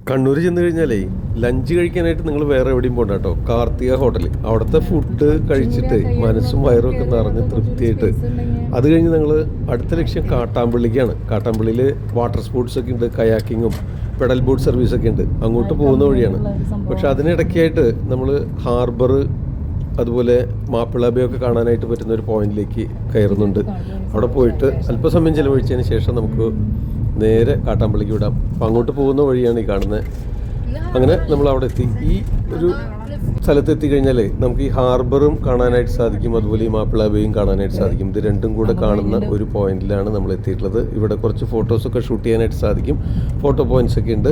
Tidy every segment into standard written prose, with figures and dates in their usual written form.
കണ്ണൂർ ചെന്ന് കഴിഞ്ഞാലേ ലഞ്ച് കഴിക്കാനായിട്ട് നിങ്ങൾ വേറെ എവിടെയും പോകണ്ട കേട്ടോ. കാർത്തിക ഹോട്ടൽ, അവിടുത്തെ ഫുഡ് കഴിച്ചിട്ട് മനസ്സും വയറും ഒക്കെ നിറഞ്ഞ് തൃപ്തിയായിട്ട് അത് കഴിഞ്ഞ് നിങ്ങൾ അടുത്ത ലക്ഷ്യം കാട്ടാമ്പള്ളിക്കാണ്. കാട്ടാമ്പള്ളിയിൽ വാട്ടർ സ്പോർട്സ് ഒക്കെ ഉണ്ട്, കയാക്കിങ്ങും പെഡൽ ബോട്ട് സർവീസൊക്കെ ഉണ്ട്. അങ്ങോട്ട് പോകുന്ന വഴിയാണ്. പക്ഷെ അതിനിടയ്ക്കായിട്ട് നമ്മൾ ഹാർബർ അതുപോലെ മാപ്പിള ബേ ഒക്കെ കാണാനായിട്ട് പറ്റുന്ന ഒരു പോയിന്റിലേക്ക് കയറുന്നുണ്ട്. അവിടെ പോയിട്ട് അല്പസമയം ചിലവഴിച്ചതിന് ശേഷം നമുക്ക് നേരെ കാട്ടാമ്പള്ളിക്ക് വിടാം. അപ്പം അങ്ങോട്ട് പോകുന്ന വഴിയാണ് ഈ കാണുന്നത്. അങ്ങനെ നമ്മൾ അവിടെ എത്തി. ഈ ഒരു സ്ഥലത്ത് എത്തിക്കഴിഞ്ഞാൽ നമുക്ക് ഈ ഹാർബറും കാണാനായിട്ട് സാധിക്കും, അതുപോലെ ഈ മാപ്പിള ബേയും കാണാനായിട്ട് സാധിക്കും. ഇത് രണ്ടും കൂടെ കാണുന്ന ഒരു പോയിന്റിലാണ് നമ്മൾ എത്തിയിട്ടുള്ളത്. ഇവിടെ കുറച്ച് ഫോട്ടോസൊക്കെ ഷൂട്ട് ചെയ്യാനായിട്ട് സാധിക്കും. ഫോട്ടോ പോയിന്റ്സ് ഒക്കെ ഉണ്ട്.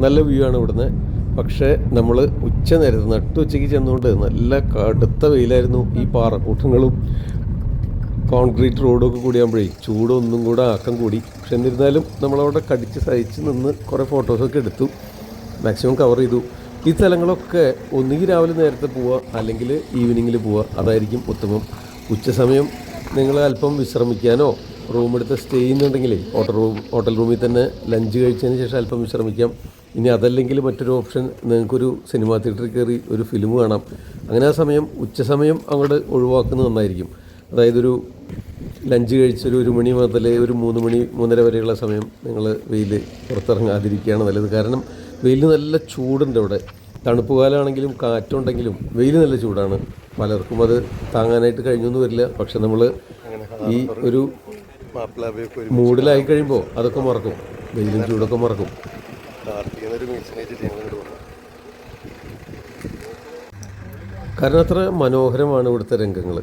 നല്ല വ്യൂ ആണ് ഇവിടുന്ന്. പക്ഷേ നമ്മൾ ഉച്ച നേരത്ത് നട്ടുച്ചയ്ക്ക് ചെന്നുകൊണ്ട് നല്ല കടുത്ത വെയിലായിരുന്നു. ഈ പാറക്കൂട്ടങ്ങളും കോൺക്രീറ്റ് റോഡൊക്കെ കൂടിയാകുമ്പോഴേ ചൂടൊന്നും കൂടെ ആക്കം കൂടി. പക്ഷെ എന്നിരുന്നാലും നമ്മളവിടെ കടിച്ച് സഹിച്ച് നിന്ന് കുറേ ഫോട്ടോസൊക്കെ എടുത്തു, മാക്സിമം കവർ ചെയ്തു. ഈ സ്ഥലങ്ങളൊക്കെ ഒന്നുകിൽ രാവിലെ നേരത്തെ പോവുക, അല്ലെങ്കിൽ ഈവനിങ്ങിൽ പോവുക, അതായിരിക്കും ഉത്തമം. ഉച്ച സമയം നിങ്ങൾ അല്പം വിശ്രമിക്കാനോ റൂമെടുത്ത് സ്റ്റേ ചെയ്യുന്നുണ്ടെങ്കിലേ ഹോട്ടൽ റൂമിൽ തന്നെ ലഞ്ച് കഴിച്ചതിന് ശേഷം അല്പം വിശ്രമിക്കാം. ഇനി അതല്ലെങ്കിൽ മറ്റൊരു ഓപ്ഷൻ, നിങ്ങൾക്കൊരു സിനിമാ തിയേറ്ററിൽ കയറി ഒരു ഫിലിം കാണാം. അങ്ങനെ ആ സമയം ഉച്ച സമയം അങ്ങോട്ട് ഒഴിവാക്കുന്നത് നന്നായിരിക്കും. അതായത് ഒരു ലഞ്ച് കഴിച്ചൊരു 1 മണി മുതൽ ഒരു 3 മണി 3:30 വരെയുള്ള സമയം നിങ്ങൾ വെയിൽ പുറത്തിറങ്ങാതിരിക്കുകയാണ് നല്ലത്. കാരണം വെയിൽ നല്ല ചൂടുണ്ട് ഇവിടെ. തണുപ്പ് കാലമാണെങ്കിലും കാറ്റുണ്ടെങ്കിലും വെയിൽ നല്ല ചൂടാണ്. പലർക്കും അത് താങ്ങാനായിട്ട് കഴിഞ്ഞൊന്നും വരില്ല. പക്ഷെ നമ്മൾ ഈ ഒരു മൂഡിലായി കഴിയുമ്പോൾ അതൊക്കെ മറക്കും, വെയിലും ചൂടൊക്കെ മറക്കും. കാരണം അത്ര മനോഹരമാണ് ഇവിടുത്തെ രംഗങ്ങൾ.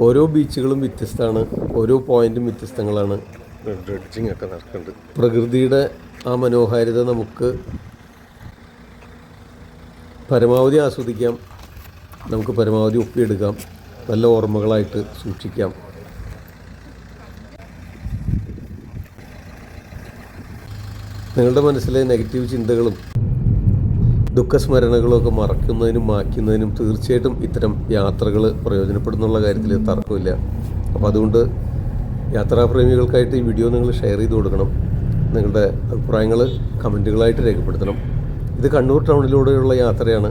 ഓരോ ബീച്ചുകളും വ്യത്യസ്തമാണ്, ഓരോ പോയിന്റും വ്യത്യസ്തങ്ങളാണ്. ഡ്രഡ്ജിങ് ഒക്കെ നടക്കുന്നുണ്ട്. പ്രകൃതിയുടെ ആ മനോഹാരിത നമുക്ക് പരമാവധി ആസ്വദിക്കാം, നമുക്ക് പരമാവധി ഒപ്പിയെടുക്കാം, നല്ല ഓർമ്മകളായിട്ട് സൂക്ഷിക്കാം. നിങ്ങളുടെ മനസ്സിലെ നെഗറ്റീവ് ചിന്തകളും ദുഃഖസ്മരണകളൊക്കെ മറക്കുന്നതിനും മാറ്റുന്നതിനും തീർച്ചയായിട്ടും ഇത്തരം യാത്രകൾ പ്രയോജനപ്പെടുന്നുള്ള കാര്യത്തിൽ തർക്കമില്ല. അപ്പോൾ അതുകൊണ്ട് യാത്രാപ്രേമികൾക്കായിട്ട് ഈ വീഡിയോ നിങ്ങൾ ഷെയർ ചെയ്ത് കൊടുക്കണം. നിങ്ങളുടെ അഭിപ്രായങ്ങൾ കമൻറ്റുകളായിട്ട് രേഖപ്പെടുത്തണം. ഇത് കണ്ണൂർ ടൗണിലൂടെയുള്ള യാത്രയാണ്.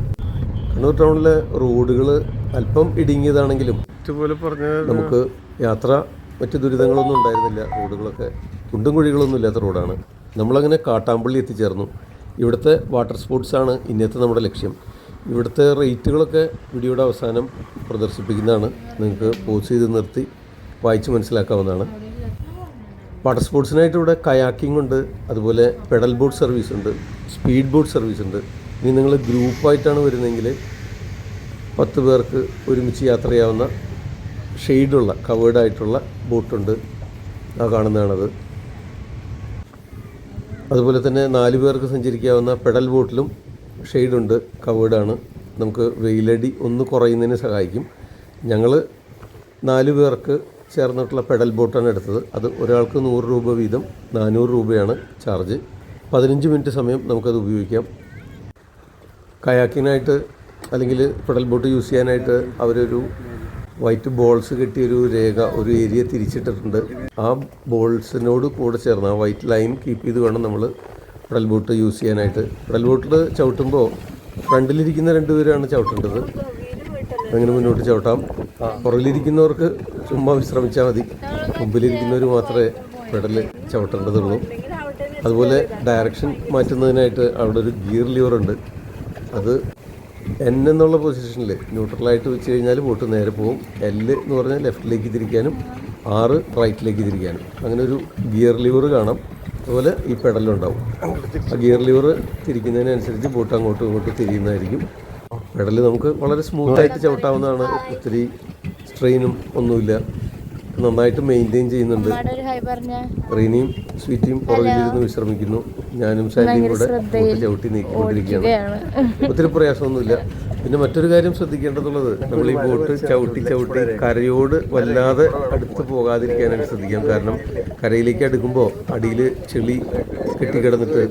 കണ്ണൂർ ടൗണിലെ റോഡുകൾ അല്പം ഇടുങ്ങിയതാണെങ്കിലും ഇതുപോലെ പറഞ്ഞ നമുക്ക് യാത്ര മറ്റ് ദുരിതങ്ങളൊന്നും ഉണ്ടായിരുന്നില്ല. റോഡുകളൊക്കെ കുണ്ടും കുഴികളൊന്നും ഇല്ലാത്ത റോഡാണ്. നമ്മളങ്ങനെ കാട്ടാമ്പള്ളി എത്തിച്ചേർന്നു. ഇവിടുത്തെ വാട്ടർ സ്പോർട്സാണ് ഇന്നത്തെ നമ്മുടെ ലക്ഷ്യം. ഇവിടുത്തെ റേറ്റുകളൊക്കെ വീഡിയോയുടെ അവസാനം പ്രദർശിപ്പിക്കുന്നതാണ്. നിങ്ങൾക്ക് പോസ് ചെയ്ത് നിർത്തി വായിച്ച് മനസ്സിലാക്കാവുന്നതാണ്. വാട്ടർ സ്പോർട്സിനായിട്ട് ഇവിടെ കയാക്കിംഗ് ഉണ്ട്, അതുപോലെ പെഡൽ ബോട്ട് സർവീസ് ഉണ്ട്, സ്പീഡ് ബോട്ട് സർവീസ് ഉണ്ട്. ഇനി നിങ്ങൾ ഗ്രൂപ്പായിട്ടാണ് വരുന്നതെങ്കിൽ 10 പേർക്ക് ഒരുമിച്ച് യാത്ര ചെയ്യാവുന്ന ഷെയ്ഡുള്ള കവേർഡായിട്ടുള്ള ബോട്ടുണ്ട്. ആ കാണുന്നതാണത്. അതുപോലെ തന്നെ 4 പേർക്ക് സഞ്ചരിക്കാവുന്ന പെഡൽ ബോട്ടിലും ഷെയ്ഡുണ്ട്, കവേർഡാണ്. നമുക്ക് വെയിലടി ഒന്ന് കുറയുന്നതിന് സഹായിക്കും. ഞങ്ങൾ 4 പേർക്ക് ചേർന്നിട്ടുള്ള പെഡൽ ബോട്ടാണ് എടുത്തത്. അത് ഒരാൾക്ക് 100 രൂപ വീതം 400 രൂപയാണ് ചാർജ്. 15 മിനിറ്റ് സമയം നമുക്കത് ഉപയോഗിക്കാം. കയാക്കിനായിട്ട് അല്ലെങ്കിൽ പെഡൽ ബോട്ട് യൂസ് ചെയ്യാനായിട്ട് അവരൊരു വൈറ്റ് ബോൾസ് കെട്ടിയൊരു രേഖ, ഒരു ഏരിയ തിരിച്ചിട്ടിട്ടുണ്ട്. ആ ബോൾസിനോട് കൂടെ ചേർന്ന് ആ വൈറ്റ് ലൈൻ കീപ്പ് ചെയ്ത് വേണം നമ്മൾ പെഡൽ ബോട്ട് യൂസ് ചെയ്യാനായിട്ട്. പെഡൽ ബോട്ടിൽ ചവിട്ടുമ്പോൾ ഫ്രണ്ടിലിരിക്കുന്ന 2 പേരാണ് ചവിട്ടേണ്ടത്. അങ്ങനെ മുന്നോട്ട് ചവിട്ടാം. പുറകിലിരിക്കുന്നവർക്ക് ചുമ്മാ വിശ്രമിച്ചാൽ മതി. മുമ്പിലിരിക്കുന്നവർ മാത്രമേ പെഡൽ ചവിട്ടേണ്ടതുള്ളൂ. അതുപോലെ ഡയറക്ഷൻ മാറ്റുന്നതിനായിട്ട് അവിടെ ഒരു ഗിയർ ലിവറുണ്ട്. അത് N എന്നുള്ള പൊസിഷനിൽ ന്യൂട്രലായിട്ട് വെച്ച് കഴിഞ്ഞാൽ ബോട്ട് നേരെ പോകും. L എന്ന് പറഞ്ഞാൽ ലെഫ്റ്റിലേക്ക് തിരിക്കാനും R റൈറ്റിലേക്ക് തിരിക്കാനും. അങ്ങനെ ഒരു ഗിയർ ലിവർ കാണാം. അതുപോലെ ഈ പെഡലുണ്ടാവും. ആ ഗിയർ ലിവർ തിരിക്കുന്നതിനനുസരിച്ച് ബോട്ട് അങ്ങോട്ടും ഇങ്ങോട്ടും തിരിയുന്നതായിരിക്കും. പെഡൽ നമുക്ക് വളരെ സ്മൂത്തായിട്ട് ചവിട്ടാവുന്നതാണ്. ഒത്തിരി സ്ട്രെയിനും ഒന്നുമില്ല. നന്നായിട്ട് മെയിൻറ്റെയിൻ ചെയ്യുന്നുണ്ട്. റീനിയും സ്വീറ്റിയും പുറകിലിരുന്ന് വിശ്രമിക്കുന്നു. ഞാനും സാൻഡിയും കൂടെ ബോട്ട് ചവിട്ടി നീക്കിക്കൊണ്ടിരിക്കുകയാണ്. ഒത്തിരി പ്രയാസമൊന്നുമില്ല. പിന്നെ മറ്റൊരു കാര്യം ശ്രദ്ധിക്കേണ്ടതുള്ളത്, നമ്മൾ ഈ ബോട്ട് ചവിട്ടി കരയോട് വല്ലാതെ അടുത്ത് പോകാതിരിക്കാനായിട്ട് ശ്രദ്ധിക്കാം. കാരണം കരയിലേക്ക് അടുക്കുമ്പോൾ അടിയിൽ ചെളി കെട്ടിക്കിടന്നിട്ട്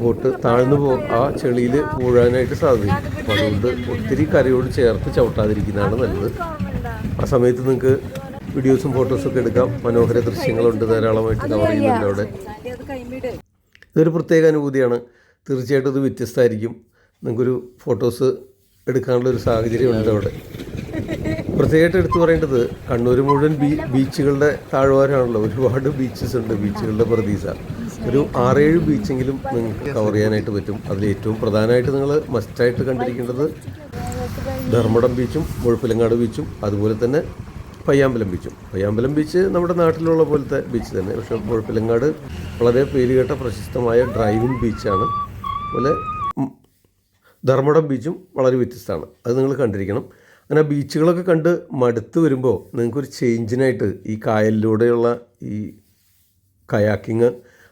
ബോട്ട് താഴ്ന്നു ആ ചെളിയിൽ വീഴാനായിട്ട് സാധ്യതയും. അപ്പോൾ അതുകൊണ്ട് ഒത്തിരി കരയോട് ചേർത്ത് ചവിട്ടാതിരിക്കുന്നതാണ് നല്ലത്. ആ സമയത്ത് നിങ്ങൾക്ക് വീഡിയോസും ഫോട്ടോസൊക്കെ എടുക്കാം. മനോഹര ദൃശ്യങ്ങളുണ്ട്, ധാരാളമായിട്ട് കവർ ചെയ്യുന്നുണ്ട് അവിടെ. ഇതൊരു പ്രത്യേക അനുഭൂതിയാണ്. തീർച്ചയായിട്ടും ഇത് വ്യത്യസ്തമായിരിക്കും. നിങ്ങൾക്കൊരു ഫോട്ടോസ് എടുക്കാനുള്ളൊരു സാഹചര്യം ഉണ്ട് അവിടെ. പ്രത്യേകമായിട്ട് എടുത്തു പറയേണ്ടത് കണ്ണൂർ മുഴുവൻ ബീച്ചുകളുടെ താഴ്വാരമാണല്ലോ. ഒരുപാട് ബീച്ചസ് ഉണ്ട്, ബീച്ചുകളുടെ പ്രതീസ. ഒരു 6-7 ബീച്ചെങ്കിലും നിങ്ങൾക്ക് കവർ ചെയ്യാനായിട്ട് പറ്റും. അതിൽ ഏറ്റവും പ്രധാനമായിട്ട് നിങ്ങൾ മസ്റ്റായിട്ട് കണ്ടിരിക്കേണ്ടത് ധർമ്മടം ബീച്ചും മുഴപ്പിലങ്ങാട് ബീച്ചും അതുപോലെ തന്നെ പയ്യാമ്പലം ബീച്ചും. പയ്യാമ്പലം ബീച്ച് നമ്മുടെ നാട്ടിലുള്ള പോലത്തെ ബീച്ച് തന്നെ, പക്ഷേ മുഴപ്പിലങ്ങാട് വളരെ പേരുകേട്ട പ്രശസ്തമായ ഡ്രൈവിംഗ് ബീച്ചാണ്. അതുപോലെ ധർമ്മടം ബീച്ചും വളരെ വ്യത്യസ്തമാണ്, അത് നിങ്ങൾ കണ്ടിരിക്കണം. അങ്ങനെ ബീച്ചുകളൊക്കെ കണ്ട് മടുത്ത് വരുമ്പോൾ നിങ്ങൾക്കൊരു ചേഞ്ചിനായിട്ട് ഈ കായലിലൂടെയുള്ള ഈ കയാക്കിങ്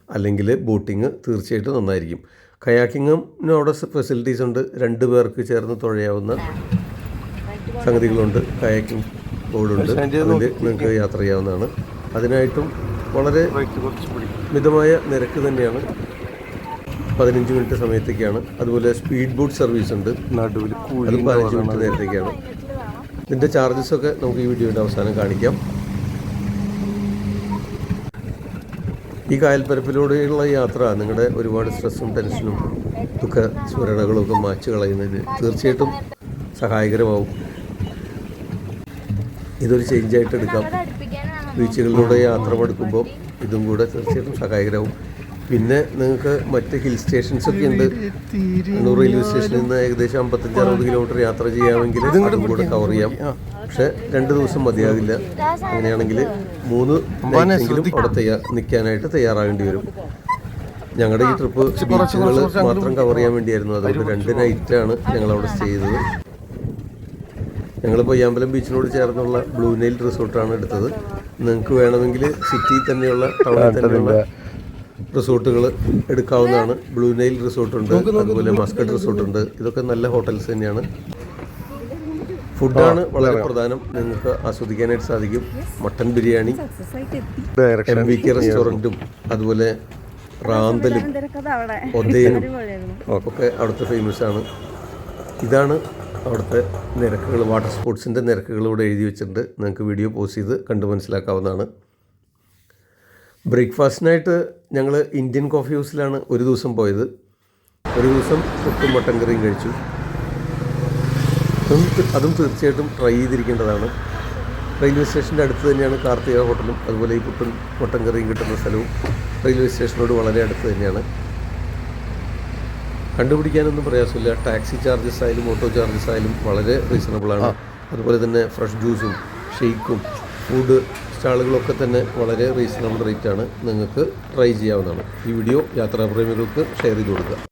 അല്ലെങ്കിൽ ബോട്ടിങ് തീർച്ചയായിട്ടും നന്നായിരിക്കും. കയാക്കിങ്ങിന് അവിടെ ഫെസിലിറ്റീസ് ഉണ്ട്. 2 പേർക്ക് ചേർന്ന് തുഴയാവുന്ന സംഗതികളുണ്ട്. കയാക്കിംഗ് ബോർഡുണ്ട്, അതിൽ നിങ്ങൾക്ക് യാത്ര ചെയ്യാവുന്നതാണ്. അതിനായിട്ടും വളരെ മിതമായ നിരക്ക് തന്നെയാണ്. 15 മിനിറ്റ് സമയത്തേക്കാണ്. അതുപോലെ സ്പീഡ് ബോട്ട് സർവീസ് ഉണ്ട്, നടുവിൽ അതും 15 മിനിറ്റ് നേരത്തേക്കാണ്. ഇതിൻ്റെ ചാർജസൊക്കെ നമുക്ക് ഈ വീഡിയോയുടെ അവസാനം കാണിക്കാം. ഈ കായൽപ്പരപ്പിലൂടെയുള്ള യാത്ര നിങ്ങളുടെ ഒരുപാട് സ്ട്രെസ്സും ടെൻഷനും ദുഃഖ സ്മരണകളും ഒക്കെ മാച്ച് കളയുന്നതിന് തീർച്ചയായിട്ടും സഹായകരമാവും. ഇതൊരു ചേഞ്ചായിട്ട് എടുക്കാം. ബീച്ചുകളിലൂടെ യാത്ര മടുക്കുമ്പോൾ ഇതും കൂടെ തീർച്ചയായിട്ടും സഹായകരമാവും. പിന്നെ നിങ്ങൾക്ക് മറ്റ് ഹിൽ സ്റ്റേഷൻസൊക്കെ ഉണ്ട്. കണ്ണൂർ റെയിൽവേ സ്റ്റേഷനിൽ നിന്ന് ഏകദേശം 55-60 കിലോമീറ്റർ യാത്ര ചെയ്യാമെങ്കിൽ അതും കൂടെ കവർ ചെയ്യാം. പക്ഷേ 2 ദിവസം മതിയാകില്ല. അങ്ങനെയാണെങ്കിൽ 3 നൈറ്റെങ്കിലും അവിടെ നിൽക്കാനായിട്ട് തയ്യാറാകേണ്ടി വരും. ഞങ്ങളുടെ ഈ ട്രിപ്പ് ബീച്ചുകൾ മാത്രം കവർ ചെയ്യാൻ വേണ്ടിയായിരുന്നു. അതുകൊണ്ട് 2 നൈറ്റാണ് ഞങ്ങളവിടെ സ്റ്റേ ചെയ്തത്. ഞങ്ങൾ പയ്യാമ്പലം ബീച്ചിനോട് ചേർന്നുള്ള ബ്ലൂ നൈൽ റിസോർട്ടാണ് എടുത്തത്. നിങ്ങൾക്ക് വേണമെങ്കിൽ സിറ്റിയിൽ തന്നെയുള്ള ടൗണിൽ തന്നെയുള്ള റിസോർട്ടുകൾ എടുക്കാവുന്നതാണ്. ബ്ലൂ നൈൽ റിസോർട്ടുണ്ട്, അതുപോലെ മസ്കറ്റ് റിസോർട്ടുണ്ട്. ഇതൊക്കെ നല്ല ഹോട്ടൽസ് തന്നെയാണ്. ഫുഡാണ് വളരെ പ്രധാനം, നിങ്ങൾക്ക് ആസ്വദിക്കാനായിട്ട് സാധിക്കും. മട്ടൻ ബിരിയാണി, MVK റെസ്റ്റോറൻറ്റും അതുപോലെ റാന്തലും ഒതേനും ഒക്കെ അവിടുത്തെ ഫേമസ് ആണ്. ഇതാണ് അവിടുത്തെ നിരക്കുകൾ, വാട്ടർ സ്പോർട്സിൻ്റെ നിരക്കുകൾ ഇവിടെ എഴുതി വെച്ചിട്ടുണ്ട്. നിങ്ങൾക്ക് വീഡിയോ പോസ്റ്റ് ചെയ്ത് കണ്ട് മനസ്സിലാക്കാവുന്നതാണ്. ബ്രേക്ക്ഫാസ്റ്റിനായിട്ട് ഞങ്ങൾ ഇന്ത്യൻ കോഫി ഹൗസിലാണ് ഒരു ദിവസം പോയത്. ഒരു ദിവസം പുട്ടും മട്ടൻ കറിയും കഴിച്ചു. അതും തീർച്ചയായിട്ടും ട്രൈ ചെയ്തിരിക്കേണ്ടതാണ്. റെയിൽവേ സ്റ്റേഷൻ്റെ അടുത്ത് തന്നെയാണ് കാർത്തിക ഹോട്ടലും അതുപോലെ ഈ പുട്ടും മട്ടൻ കറിയും കിട്ടുന്ന സ്ഥലവും റെയിൽവേ സ്റ്റേഷനോട് വളരെ അടുത്ത് തന്നെയാണ്. കണ്ടുപിടിക്കാനൊന്നും പ്രയാസമില്ല. ടാക്സി ചാർജസ് ആയാലും ഓട്ടോ ചാർജസ് ആയാലും വളരെ റീസണബിളാണ്. അതുപോലെ തന്നെ ഫ്രഷ് ജ്യൂസും ഷെയ്ക്കും ഫുഡ് സ്റ്റാളുകളൊക്കെ തന്നെ വളരെ റീസണബിൾ റേറ്റാണ്. നിങ്ങൾക്ക് ട്രൈ ചെയ്യാവുന്നതാണ്. ഈ വീഡിയോ യാത്രാപ്രേമികൾക്ക് ഷെയർ ചെയ്ത് കൊടുക്കുക.